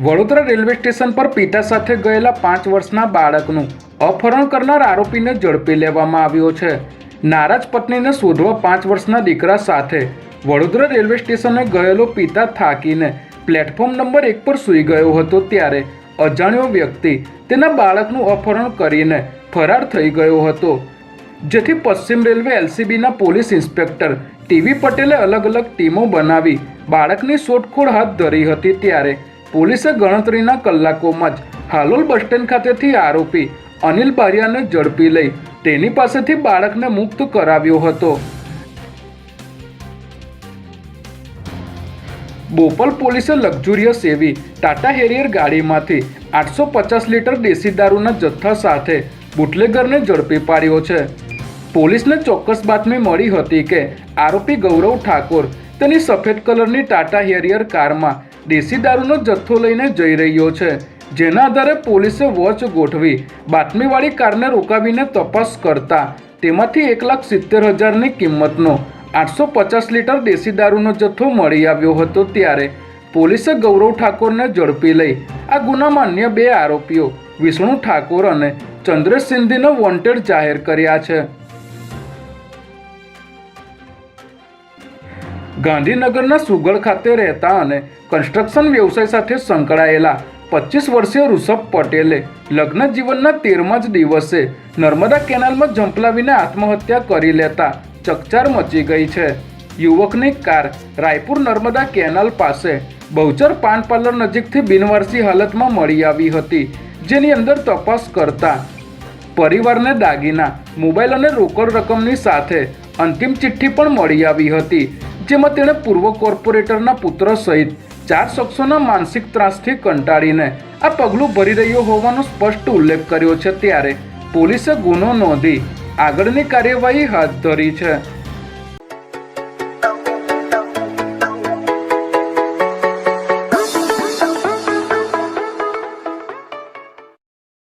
Vadodara railway station પર પિતા સાથે ગયેલા 5 વર્ષના બાળકનું અપહરણ કરનાર આરોપીને ઝડપી લેવામાં આવ્યો છે। નારાજ પત્નીને શોધવા 5 વર્ષના દીકરા સાથે વડોદરા રેલવે સ્ટેશને ગયેલો પિતા થાકીને પ્લેટફોર્મ નંબર 1 પર સૂઈ ગયો હતો ત્યારે અજાણ્યો વ્યક્તિ તેના બાળકનું અપહરણ કરીને ફરાર થઈ ગયો હતો, જેથી પશ્ચિમ રેલવે એલસીબીના પોલીસ ઇન્સ્પેક્ટર ટીવી પટેલે અલગ અલગ ટીમો બનાવી બાળકની શોધખોળ હાથ ધરી હતી। ત્યારે પોલીસે ગણતરીના કલાકોમાં જ હાલોલ બસ સ્ટેન્ડ ખાતેથી આરોપી અનિલ બારિયાને ઝડપી લઈ તેની પાસેથી બાળકને મુક્ત કરાવ્યો હતો। બોપલ પોલીસે લક્ઝુરિયસ એવી ટાટા હેરિયર ગાડીમાંથી 850 લીટર દેશી દારૂના જથ્થા સાથે બુટલેગરને ઝડપી પાડ્યો છે। પોલીસને ચોક્કસ બાતમી મળી હતી કે આરોપી ગૌરવ ઠાકોર તેની સફેદ કલરની ટાટા હેરિયર કારમાં દેશી દારૂનો જથ્થો લઈને જઈ રહ્યો છે, જેના આધારે પોલીસે વોચ ગોઠવી બાતમીવાળી કારને રોકાવીને તપાસ કરતા તેમાંથી 1,70,000ની કિંમતનો 850 લીટર દેશી દારૂનો જથ્થો મળી આવ્યો હતો। ત્યારે પોલીસે ગૌરવ ઠાકોરને ઝડપી લઈ આ ગુનામાં અન્ય 2 આરોપીઓ વિષ્ણુ ઠાકોર અને ચંદ્રેશ સિંધીને વોન્ટેડ જાહેર કર્યા છે। ગાંધીનગરના સુગળ ખાતે રહેતા અને કન્સ્ટ્રક્શન વ્યવસાય સાથે સંકળાયેલા 25 વર્ષીય ઋષભ પટેલે લગ્ન જીવનના 13મા જ દિવસે નર્મદા કેનાલમાં ઝંપલાવીને આત્મહત્યા કરી લેતા ચકચાર મચી ગઈ છે। યુવકની કાર રાયપુર નર્મદા કેનાલ પાસે બહુચર પાન પાર્લર નજીકથી બિનવારસી હાલતમાં મળી આવી હતી, જેની અંદર તપાસ કરતા પરિવારને દાગીના, મોબાઈલ અને રોકડ રકમની સાથે અંતિમ ચિઠ્ઠી પણ મળી આવી હતી, જેમાં તેણે પૂર્વ કોર્પોરેટરના પુત્ર સહિત 4 શખ્સોના માનસિક ત્રાસથી કંટાળીને આ પગલું ભરી રહ્યો હોવાનો સ્પષ્ટ ઉલ્લેખ કર્યો છે। ત્યારે પોલીસે ગુનો નોંધી આગળની કાર્યવાહી હાથ ધરી છે।